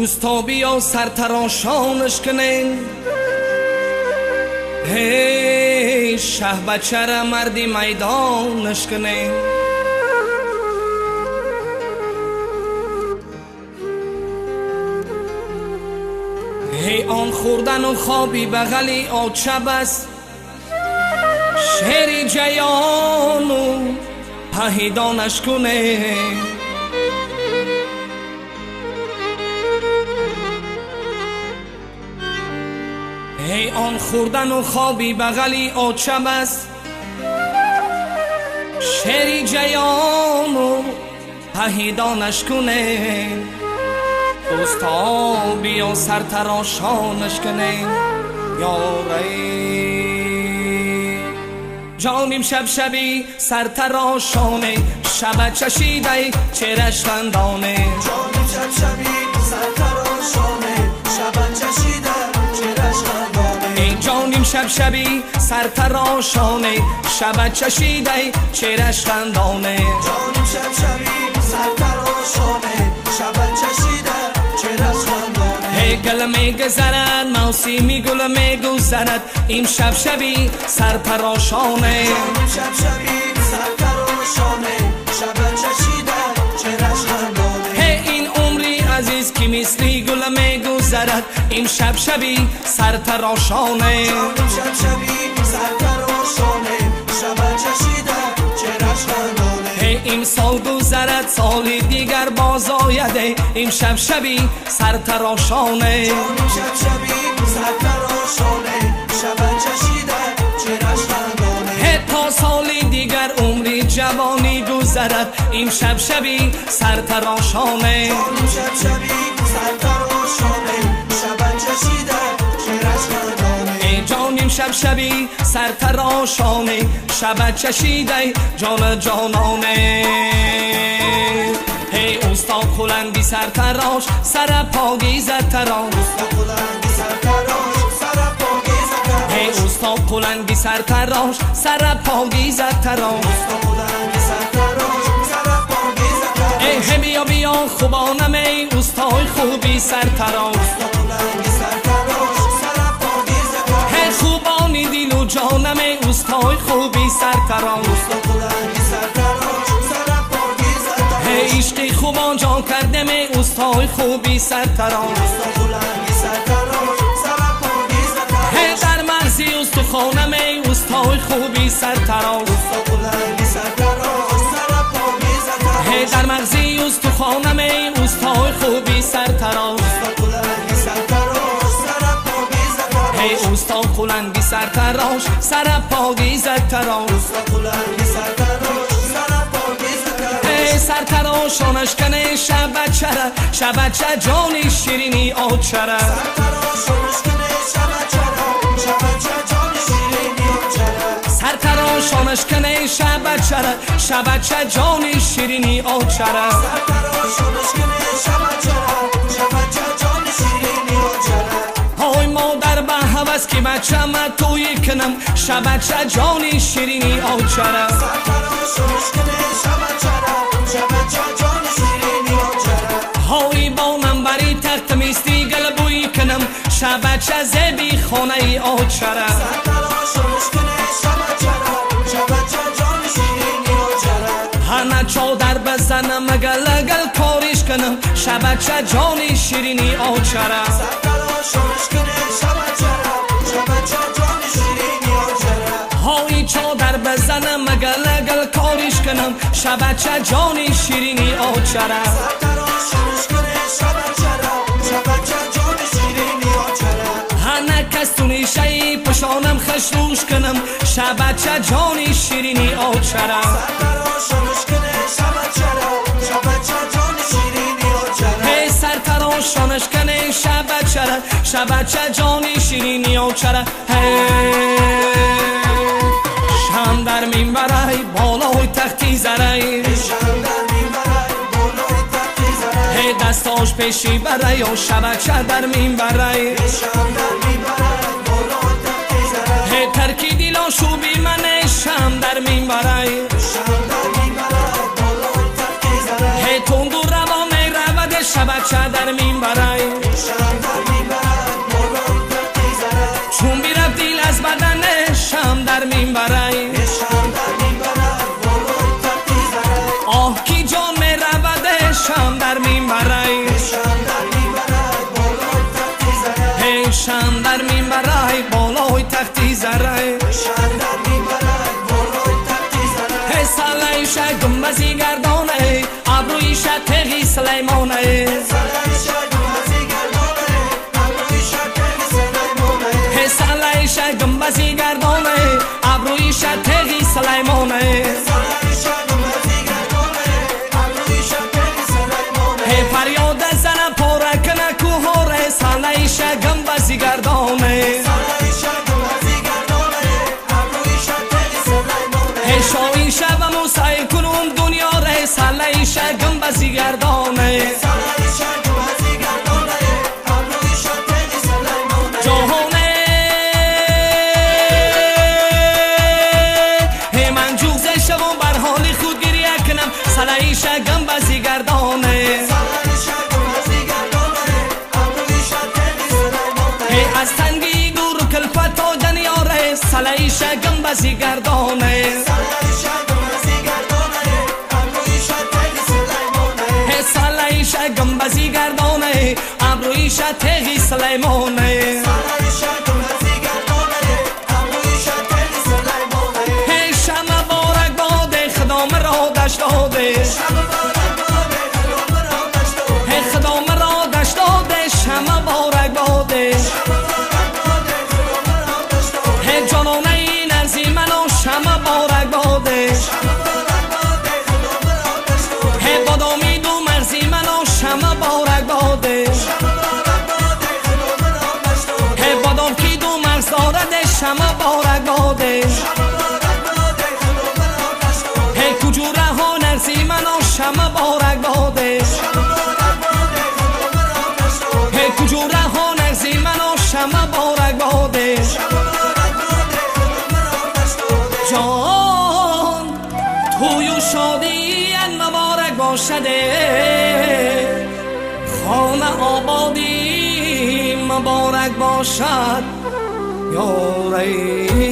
اوستا بیا سرتراشانش کنین، هی شه بچه را مردی میدانش کنین. هی آن خوردن و خوابی بغلی آچب است، شهری جیان و پهیدانش کنه. هی آن خوردن و خوابی بغلی آچب است، شهری جیان و پهیدانش کنه. اوستا بیا سرتراشانش کنه یاری. جانیم شب شبی سرتراشانه، شب چشیده چهرش خندانه. جانیم شب شبی سرتراشانه، شب چشیده چهرش خندانه. ای جانیم شب شبی سرتراشانه، شب چشیده چهرش خندانه. جانیم شب شبی سرتراشانه، شب چشیده چهرش خندانه. هی گل میگذرد موسیمی گل میگذرد، این شب شبی سرتراشانه. جانیم شب شبی سرتراشانه، شب چشیده چهرش خندانه. هی این عمری عزیز که مثلی گل میگذرد، این شب شبی سرتراشانه. جانیم شب شبی سرتراشانه، شب چشیده چهرش خندانه. هی این سال گذرد سال دیگر باز آیده، این شب شبی سرتراشانه. جانیم شب شبی سرتراشانه، شب چشیده چهرش خندانه. هی تا سال دیگر عمری جوانی گذرد، این شب شبی سرتراشانه. جانیم شب شبی سرتراشانه، شب چشیده چهرش خندانه. ای جانیم شب شبی سرتراشانه، شب چشیده جان جانانه. هی اوستا کلنگی سرتراش، سر پاگیزه تراش. هی اوستا کلنگی سرتراش، سر پاگیزه تراش. ای بیا بیا خوبانم ای اوستای خوبی سرتراش. هی خوبانی دیل و جانم ای اوستای خوبی سرتراش. هی عشقی خوبان جان کردم ای اوستای خوبی سرتراش. هی در مرزی استخوانم ای اوستای خوبی سرتراش. هی در مرزی استخوانم ای اوستای خوبی سرتراش. هی اوستا کلنگی سرتراش، سر پاگیزه تراش. هی سرتراشانش کنه شب چره، شب چه جانی شیرینی آچره. سرتراشانش کنه شب چره، شب چه جانی شیرینی آچره. های مادر به هوس که بچه ما توی کنم، شب چه جانی شیرینی آچره. های بانم بری تخت میستی گل بوی کنم، شب چه زبی خانه آچره. هنه چادر بزنم گل گل کاریش کنم، شب چه جانی شیرینی آچره. های چادر بزنم گل گل کاریش کنم، شب چه جانی شیرینی آچره. هنه کس تو نیشه پشانم خشلوش کنم، شب چه جانی شیرینی آچره. هی سرتراشانش کنه شب چره، شب چه جانی شیرینی آچره. شم در منبره بالای تختی زره، هی دستاش پیشی بره یا شب چه در منبره. هی ترکی دیلاشو بی منه شم در منبره. هی تندو روانه رود شب چه در منبره. تقی سلیمانه سلایش گنبزی گردانه ابرویش تقی سلیمانه فریاد زن پارکنه کوهاره سلایش گنبزی گردانه شاوین شب موسای کنون دنیا ره سلایش گنبزی گردانه جهانه من جوزه شبم بر حال خود گریه کنم سلایش گنبزی گردانه از تنگی دور کلفت و دنیا ره سلایش گنبزی گردانه سلایش گنبزی گردانه ابرویش تقی سلیمانه شمع بارک باده خدام را دشت داده خدام را دشت داده شمع بارک باده جانانه این ارزی منو شمع بارک باده بادامی دو مرزی منو شمع بارک باده بادام کی دو مرز دارد شمع بارک باده کجوره ها نرزی منو شمع بارک باده کجوره ها نرزی منو شمع بارک باده جان توی و شادی مبارک باشده خانه آبادی مبارک باشد یا ری